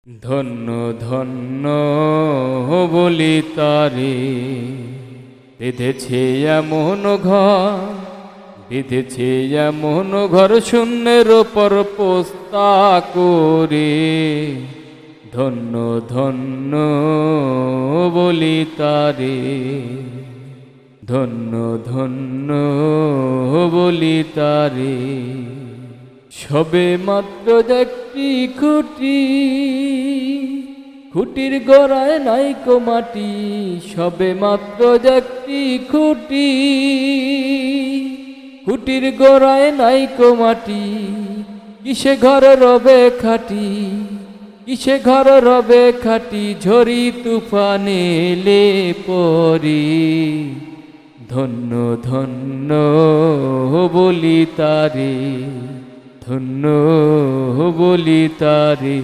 ধন্য ধন্য বলি তারে, বেঁধেছে এমন ঘর, বেঁধেছে এমন ঘর শূন্যের ওপর পোস্তা করে। ধন্য ধন্য বলি তারে, ধন্য ধন্য বলি তারে। সবে মাত্র একটি খুঁটি, খুঁটির গোড়ায় নাইকো মাটি। সবে মাত্র একটি খুঁটি, খুঁটির গোড়ায় নাইকো মাটি। কিসে ঘর রবে খাটি, কিসে ঘর রবে খাটি, ঝড়ি তুফানে এলে পরি। ধন্য ধন্য বলি তারে, ধন্য বলি তারে।